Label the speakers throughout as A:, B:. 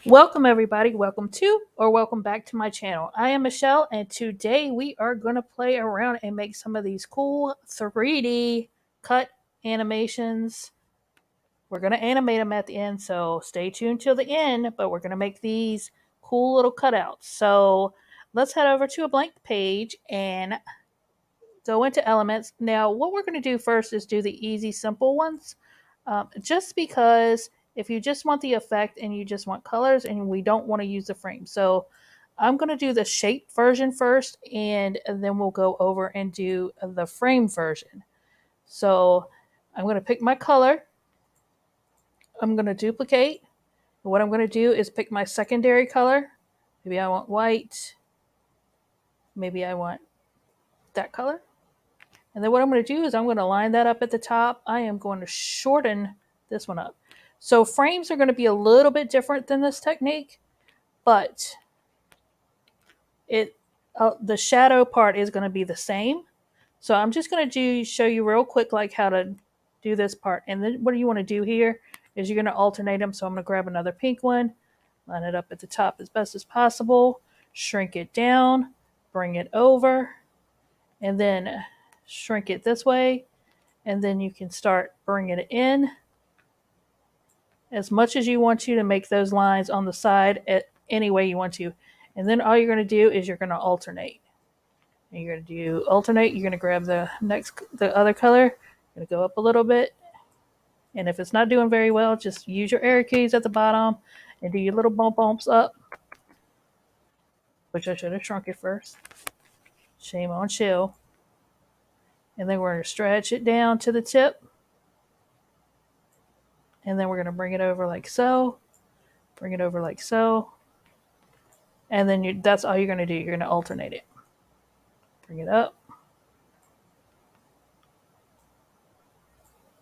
A: Welcome everybody, welcome to or welcome back to my channel. I am Michelle and today we are going to play around and make some of these cool 3D cut animations. We're going to animate them at the end, so stay tuned till the end, but we're going to make these cool little cutouts. So let's head over to a blank page and go into elements. Now what we're going to do first is do the easy simple ones, just because if you just want the effect and you just want colors and we don't want to use the frame. So I'm going to do the shape version first and then we'll go over and do the frame version. So I'm going to pick my color. I'm going to duplicate. What I'm going to do is pick my secondary color. Maybe I want white. Maybe I want that color. And then what I'm going to do is I'm going to line that up at the top. I am going to shorten this one up. So frames are going to be a little bit different than this technique, but the shadow part is going to be the same. So I'm just going to show you real quick like how to do this part. And then what you want to do here is you're going to alternate them. So I'm going to grab another pink one, line it up at the top as best as possible, shrink it down, bring it over, and then shrink it this way. And then you can start bringing it in as much as you want to make those lines on the side any way you want to. And then all you're going to do is you're going to alternate. And you're going to do alternate. You're going to grab the other color. You're going to go up a little bit. And if it's not doing very well, just use your arrow keys at the bottom and do your little bumps up, which I should have shrunk it first. Shame on Chill. And then we're going to stretch it down to the tip. And then we're going to bring it over like so. Bring it over like so. And then that's all you're going to do. You're going to alternate it. Bring it up.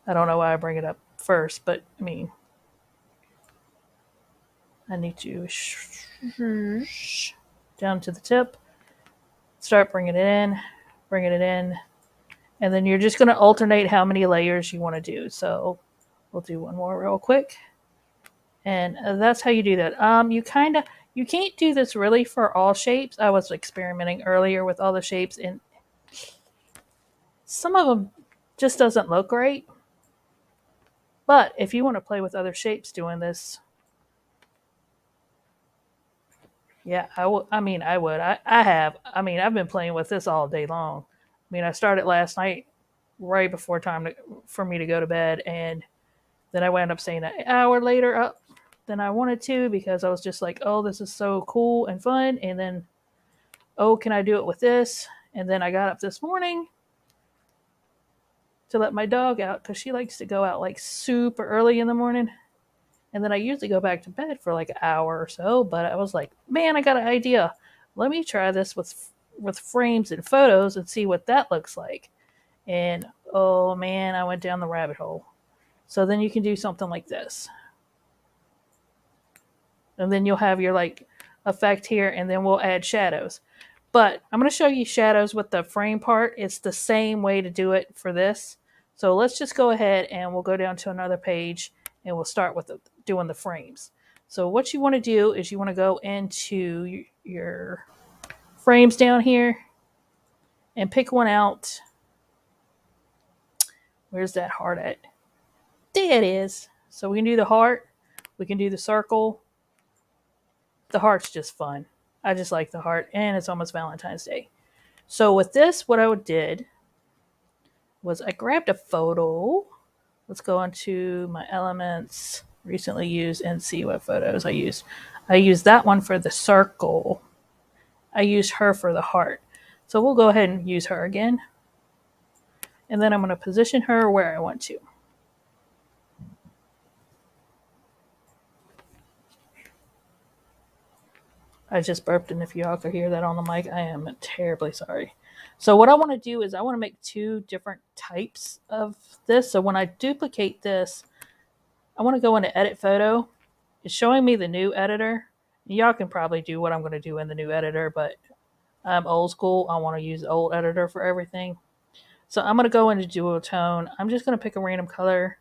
A: I don't know why I bring it up first, but I mean, I need to down to the tip. Start bringing it in, and then you're just going to alternate how many layers you want to do. So we'll do one more real quick, and that's how you do that. You can't do this really for all shapes. I was experimenting earlier with all the shapes, and some of them just doesn't look great. But if you want to play with other shapes doing this, yeah, I would. I mean, I would. I have. I mean, I've been playing with this all day long. I mean, I started last night right before for me to go to bed, and then I wound up staying an hour later up than I wanted to because I was just like, oh, this is so cool and fun. And then, oh, can I do it with this? And then I got up this morning to let my dog out because she likes to go out like super early in the morning. And then I usually go back to bed for like an hour or so. But I was like, man, I got an idea. Let me try this with frames and photos and see what that looks like. And oh man, I went down the rabbit hole. So then you can do something like this. And then you'll have your like effect here, and then we'll add shadows. But I'm going to show you shadows with the frame part. It's the same way to do it for this. So let's just go ahead and we'll go down to another page and we'll start with doing the frames. So what you want to do is you want to go into your frames down here and pick one out. Where's that heart at? There it is. So we can do the heart. We can do the circle. The heart's just fun. I just like the heart, and it's almost Valentine's Day. So with this, what I did was I grabbed a photo. Let's go into my elements, recently used, and see what photos I used. I used that one for the circle. I used her for the heart. So we'll go ahead and use her again. And then I'm going to position her where I want to. I just burped, and if y'all could hear that on the mic, I am terribly sorry. So what I want to do is I want to make two different types of this. So when I duplicate this, I want to go into Edit Photo. It's showing me the new editor. Y'all can probably do what I'm going to do in the new editor, but I'm old school. I want to use the old editor for everything. So I'm going to go into Dual Tone. I'm just going to pick a random color.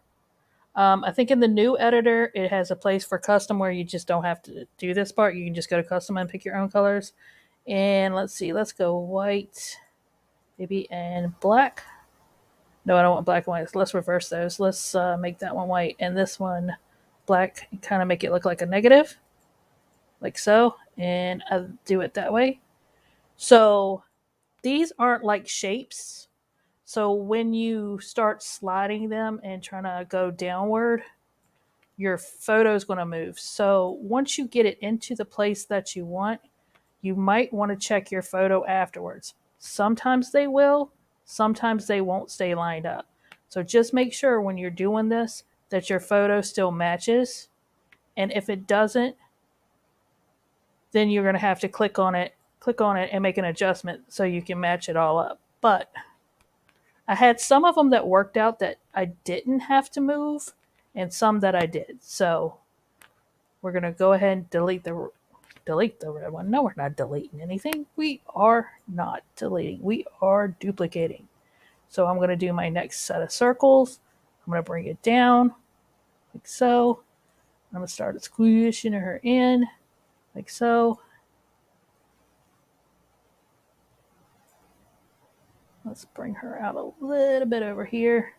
A: I think in the new editor, it has a place for custom where you just don't have to do this part. You can just go to custom and pick your own colors. And let's see, let's go white, maybe, and black. No, I don't want black and white. So let's reverse those. Let's make that one white and this one black and kind of make it look like a negative, like so. And I do it that way. So these aren't like shapes. So when you start sliding them and trying to go downward, your photo is going to move. So once you get it into the place that you want, you might want to check your photo afterwards. Sometimes they will, sometimes they won't stay lined up. So just make sure when you're doing this that your photo still matches. And if it doesn't, then you're going to have to click on it and make an adjustment so you can match it all up. But I had some of them that worked out that I didn't have to move and some that I did. So we're going to go ahead and delete the red one. No, we're not deleting anything. We are not deleting. We are duplicating. So I'm going to do my next set of circles. I'm going to bring it down like so. I'm going to start squishing her in like so. Let's bring her out a little bit over here.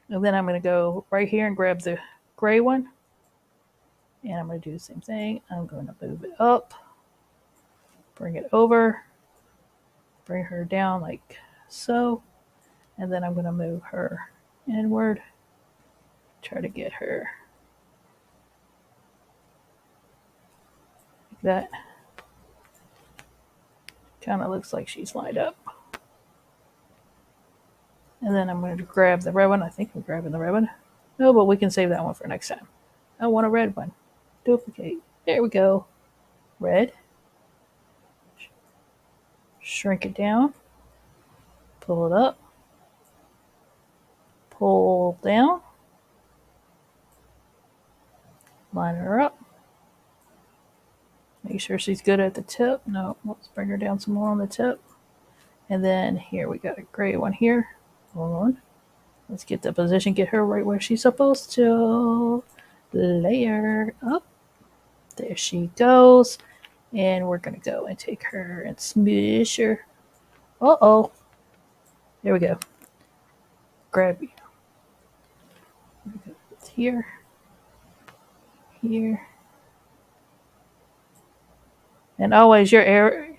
A: And then I'm going to go right here and grab the gray one. And I'm going to do the same thing. I'm going to move it up, bring it over, bring her down like so. And then I'm going to move her inward, try to get her like that. Kind of looks like she's lined up. And then I'm going to grab the red one. I think I'm grabbing the red one. No, but we can save that one for next time. I want a red one. Duplicate. There we go. Red. Shrink it down. Pull it up. Pull down. Line her up. Make sure she's good at the tip. No, let's bring her down some more on the tip. And then here we got a gray one here. Hold on. Let's get the position, get her right where she's supposed to. Layer up. There she goes. And we're going to go and take her and smush her. Uh-oh. There we go. Grab you. Here. Here. And always your arrow,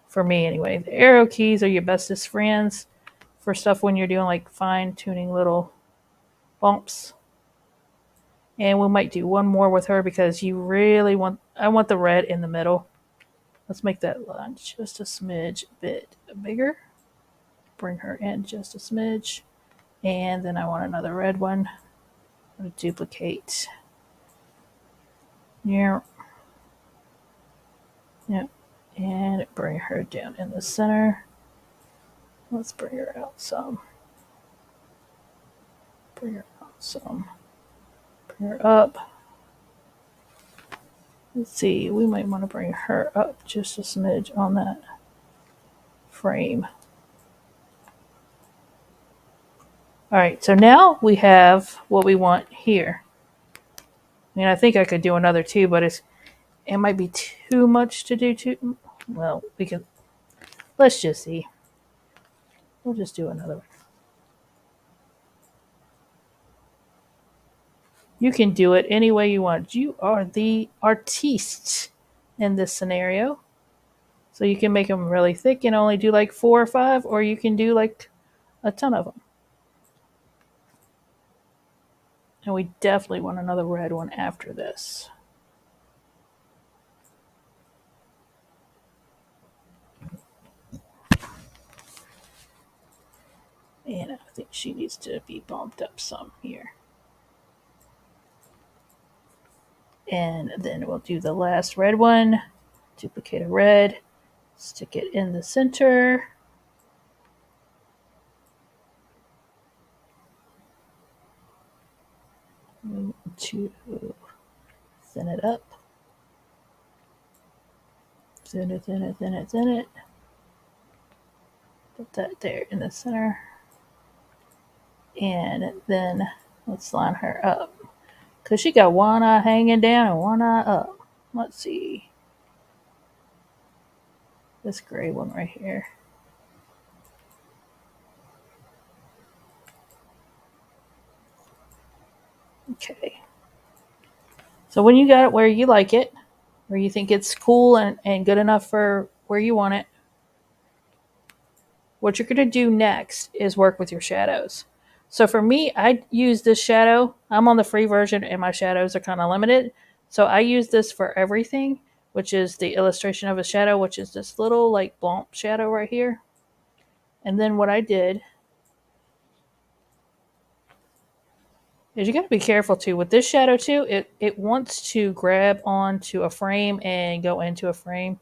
A: for me anyway, the arrow keys are your bestest friends for stuff when you're doing like fine tuning little bumps. And we might do one more with her because I want the red in the middle. Let's make that line just a smidge bit bigger. Bring her in just a smidge. And then I want another red one. I'm going to duplicate. Yeah. Yep. And bring her down in the center. Let's bring her out some. Bring her out some. Bring her up. Let's see, we might want to bring her up just a smidge on that frame. All right, so now we have what we want here. I mean, I think I could do another two, but it might be too much to do two. Well, let's just see. We'll just do another one. You can do it any way you want. You are the artiste in this scenario. So you can make them really thick and only do like 4 or 5, or you can do like a ton of them. And we definitely want another red one after this. And I think she needs to be bumped up some here. And then we'll do the last red one. Duplicate a red. Stick it in the center. To thin it up. Thin it, thin it, thin it, thin it. Put that there in the center. And then Let's line her up. Because she got one eye hanging down and one eye up. Let's see. This gray one right here. Okay. So when you got it where you like it, where you think it's cool and good enough for where you want it, what you're going to do next is work with your shadows. So for me, I use this shadow. I'm on the free version and my shadows are kind of limited. So I use this for everything, which is the illustration of a shadow, which is this little like blomp shadow right here. And then what I did is you got to be careful too. With this shadow too, it wants to grab onto a frame and go into a frame.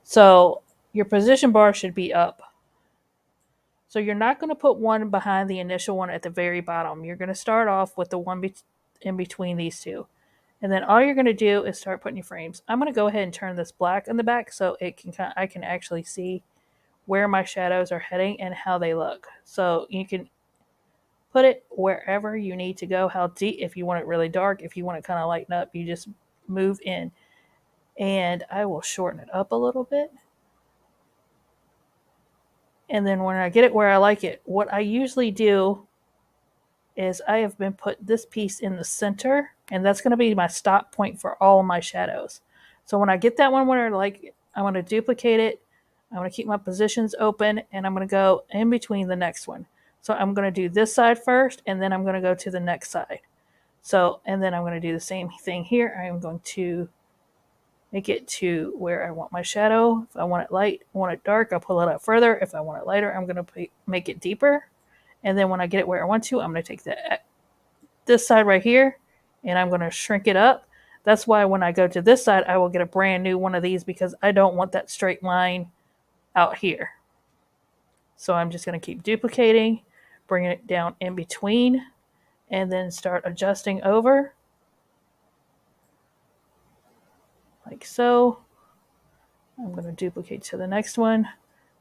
A: So your position bar should be up. So you're not going to put one behind the initial one at the very bottom. You're going to start off with the one in between these two. And then all you're going to do is start putting your frames. I'm going to go ahead and turn this black in the back so I can actually see where my shadows are heading and how they look. So you can put it wherever you need to go, how deep, if you want it really dark, if you want it kind of lighten up, you just move in. And I will shorten it up a little bit. And then when I get it where I like it, what I usually do is I have been put this piece in the center, and that's going to be my stop point for all my shadows. So when I get that one where I like it, I'm going to duplicate it. I'm going to keep my positions open, and I'm going to go in between the next one. So I'm going to do this side first, and then I'm going to go to the next side. So, and then I'm going to do the same thing here. I'm going to make it to where I want my shadow. If I want it light, want it dark, I'll pull it up further. If I want it lighter, I'm going to make it deeper. And then when I get it where I want to, I'm going to take this side right here and I'm going to shrink it up. That's why when I go to this side, I will get a brand new one of these because I don't want that straight line out here. So I'm just going to keep duplicating, bring it down in between, and then start adjusting over like so. I'm going to duplicate to the next one,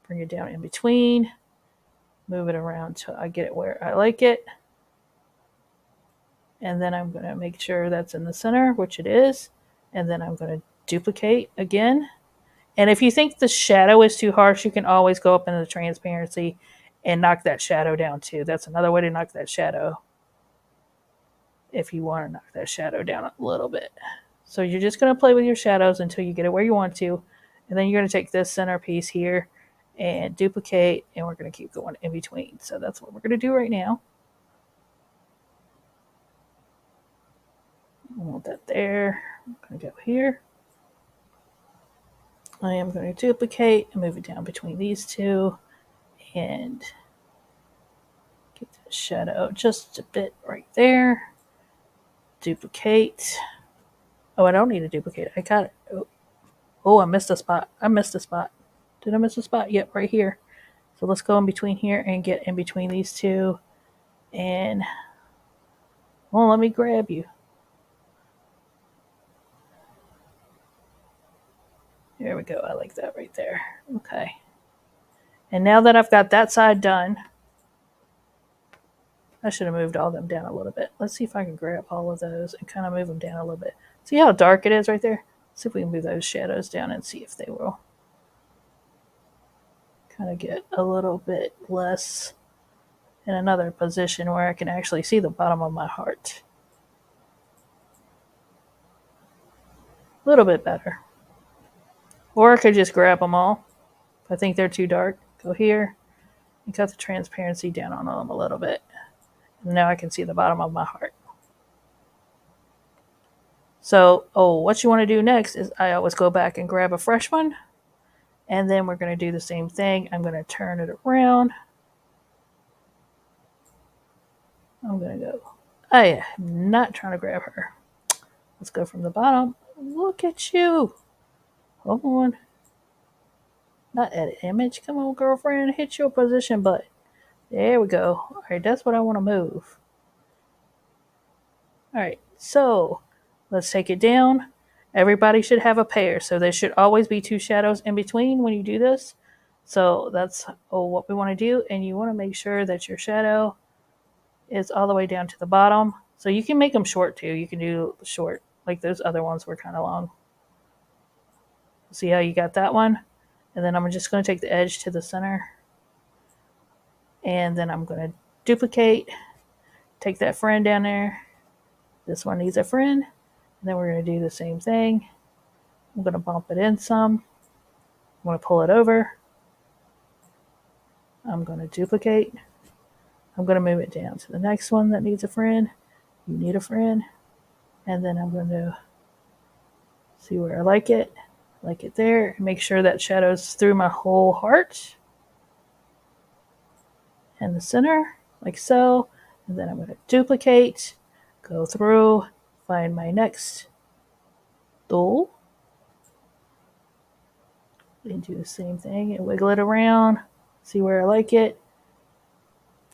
A: bring it down in between, move it around till I get it where I like it. And then I'm going to make sure that's in the center, which it is. And then I'm going to duplicate again. And if you think the shadow is too harsh, you can always go up into the transparency and knock that shadow down too. That's another way to knock that shadow if you want to knock that shadow down a little bit. So you're just going to play with your shadows until you get it where you want to. And then you're going to take this center piece here and duplicate, and we're going to keep going in between. So that's what we're going to do right now. I want that there. I'm going to go here. I am going to duplicate and move it down between these two and get the shadow just a bit right there. Duplicate. Oh, I don't need to duplicate. I got it. Oh, I missed a spot. Did I miss a spot? Yep, right here. So let's go in between here and get in between these two. And, well, let me grab you. There we go. I like that right there. Okay. And now that I've got that side done, I should have moved all of them down a little bit. Let's see if I can grab all of those and kind of move them down a little bit. See how dark it is right there? See if we can move those shadows down and see if they will kind of get a little bit less in another position where I can actually see the bottom of my heart. A little bit better. Or I could just grab them all. If I think they're too dark, go here and cut the transparency down on them a little bit. And now I can see the bottom of my heart. So, what you want to do next is I always go back and grab a fresh one. And then we're going to do the same thing. I'm going to turn it around. I'm going to go. I am not trying to grab her. Let's go from the bottom. Look at you. Hold on. Not edit image. Come on, girlfriend. Hit your position button. There we go. All right, that's what I want to move. All right, so let's take it down. Everybody should have a pair, so there should always be two shadows in between when you do this. So that's what we want to do, and you want to make sure that your shadow is all the way down to the bottom. So you can make them short too. You can do short, like those other ones were kind of long. See how you got that one? And then I'm just going to take the edge to the center. And then I'm going to duplicate, take that friend down there. This one needs a friend. And then we're going to do the same thing. I'm going to bump it in some. I'm going to pull it over. I'm going to duplicate. I'm going to move it down to the next one that needs a friend. You need a friend. And then I'm going to see where I like it there. Make sure that shadows through my whole heart. And the center, like so. And then I'm going to duplicate, go through, find my next tool, and do the same thing and wiggle it around. See where I like it.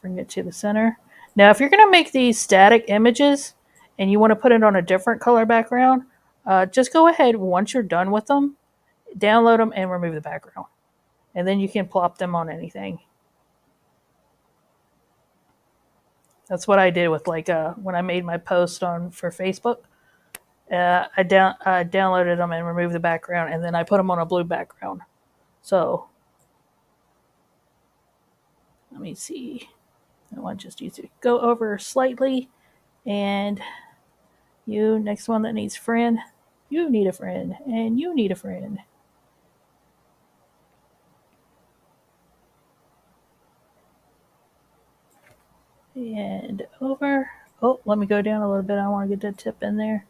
A: Bring it to the center. Now, if you're going to make these static images and you want to put it on a different color background, just go ahead once you're done with them, download them and remove the background. And then you can plop them on anything. That's what I did with when I made my post for Facebook. I downloaded them and removed the background, and then I put them on a blue background. So let me see. I want just you to go over slightly, and you, next one that needs a friend, you need a friend, and you need a friend. And over. Oh, let me go down a little bit. I want to get that tip in there.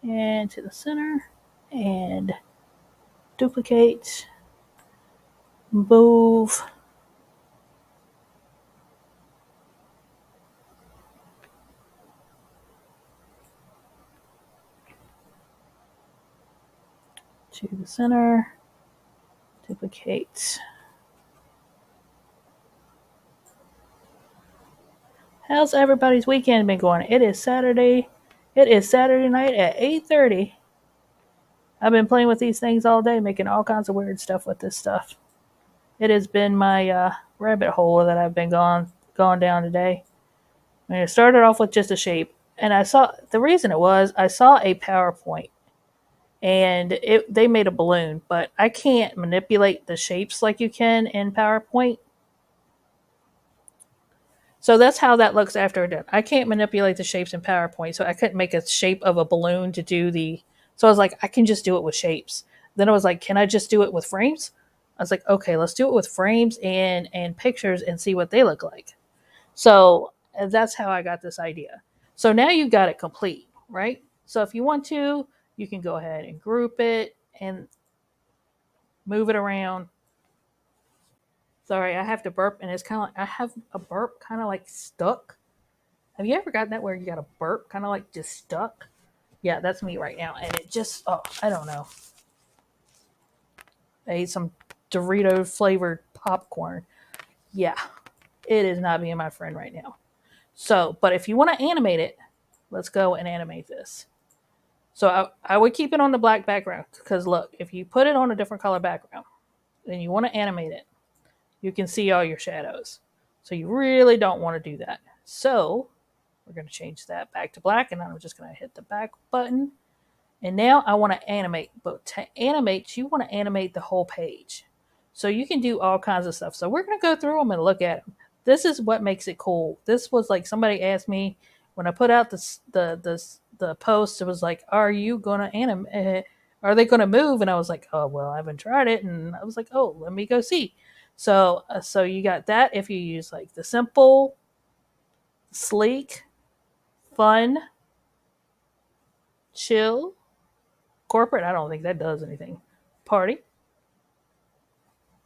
A: And to the center. And duplicate. Move. To the center. Duplicate. How's everybody's weekend been going? It is Saturday. It is Saturday night at 8:30. I've been playing with these things all day, making all kinds of weird stuff with this stuff. It has been my rabbit hole that I've been gone down today. I mean, it started off with just a shape, and I saw the reason it was I saw a PowerPoint, and they made a balloon, but I can't manipulate the shapes like you can in PowerPoint. So that's how that looks after done. I can't manipulate the shapes in PowerPoint, so I couldn't make a shape of a balloon to do the. So I was like, I can just do it with shapes. Then I was like, can I just do it with frames? I was like, okay, let's do it with frames and pictures and see what they look like. So that's how I got this idea. So now you've got it complete, right? So if you want to, you can go ahead and group it and move it around. Sorry, I have to burp, and it's kind of like I have a burp kind of like stuck. Have you ever gotten that where you got a burp kind of like just stuck? Yeah, that's me right now. And it just, oh, I don't know. I ate some Dorito flavored popcorn. Yeah, it is not being my friend right now. So, but if you want to animate it, let's go and animate this. So I would keep it on the black background because look, if you put it on a different color background and you want to animate it, you can see all your shadows. So you really don't want to do that. So we're going to change that back to black, and I'm just going to hit the back button. And now I want to animate, but to animate, you want to animate the whole page. So you can do all kinds of stuff. So we're going to go through them and look at them. This is what makes it cool. This was like somebody asked me when I put out the post. It was like, "Are you going to animate? Are they going to move?" And I was like, "Oh well, I haven't tried it." And I was like, "Oh, let me go see." So you got that if you use like the simple, sleek, fun, chill, corporate. I don't think that does anything. Party,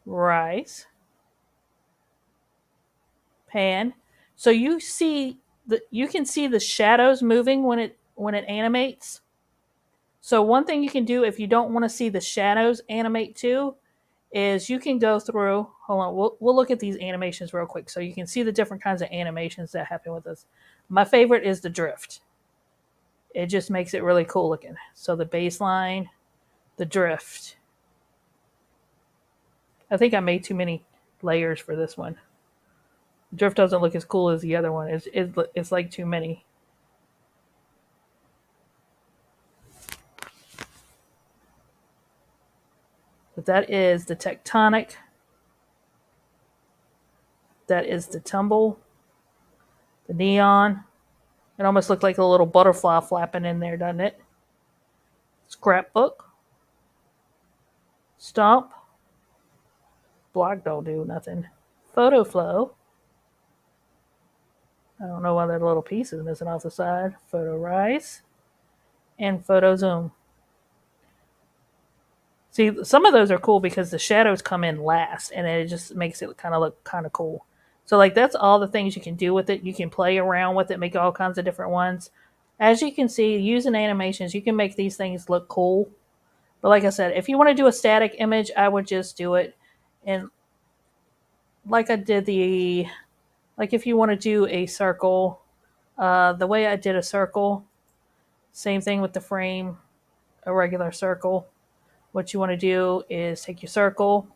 A: rise, pan. So you can see the shadows moving when it animates. So one thing you can do if you don't want to see the shadows animate too is you can go through. Hold on, we'll look at these animations real quick so you can see the different kinds of animations that happen with this. My favorite is the drift. It just makes it really cool looking. So the baseline, the drift. I think I made too many layers for this one. Drift doesn't look as cool as the other one. It's like too many. But that is the tectonic. That is the tumble. The neon. It almost looked like a little butterfly flapping in there, doesn't it? Scrapbook. Stomp. Block don't do nothing. Photo flow. I don't know why that little piece is missing off the side. Photo rise. And photo zoom. See, some of those are cool because the shadows come in last and it just makes it kind of look kind of cool. So, like, that's all the things you can do with it. You can play around with it, make all kinds of different ones. As you can see, using animations, you can make these things look cool. But like I said, if you want to do a static image, I would just do it. And like I did like if you want to do a circle, the way I did a circle, same thing with the frame, a regular circle. What you want to do is take your circle,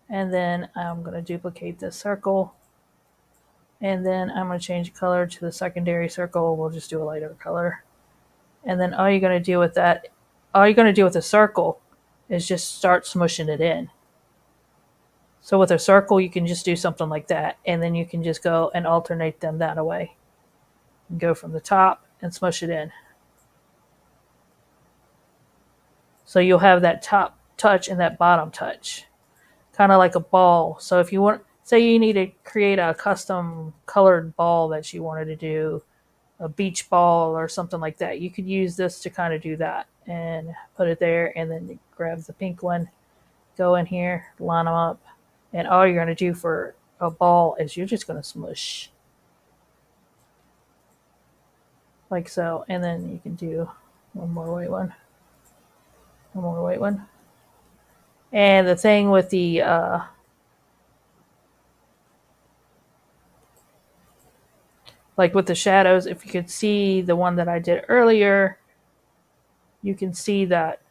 A: and then I'm going to duplicate this circle, and then I'm going to change the color to the secondary circle. We'll just do a lighter color. And then all you're going to do with the circle is just start smushing it in. So with a circle, you can just do something like that, and then you can just go and alternate them that way. And go from the top and smush it in. So you'll have that top touch and that bottom touch, kind of like a ball. So if you want, say you need to create a custom colored ball that you wanted to do, a beach ball or something like that, you could use this to kind of do that and put it there, and then you grab the pink one, go in here, line them up, and all you're going to do for a ball is you're just going to smush like so, and then you can do one more white one. And the thing with the like with the shadows, if you could see the one that I did earlier, you can see that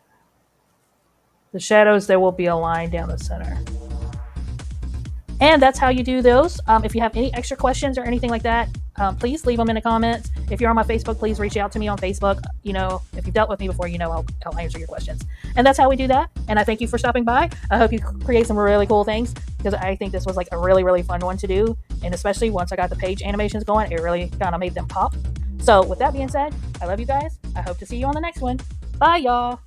A: the shadows, there will be a line down the center. And that's how you do those. If you have any extra questions or anything like that, please leave them in the comments. If you're on my Facebook, please reach out to me on Facebook. You know, if you've dealt with me before, you know I'll answer your questions. And that's how we do that. And I thank you for stopping by. I hope you create some really cool things, because I think this was like a really, really fun one to do. And especially once I got the page animations going, it really kind of made them pop. So with that being said, I love you guys. I hope to see you on the next one. Bye, y'all.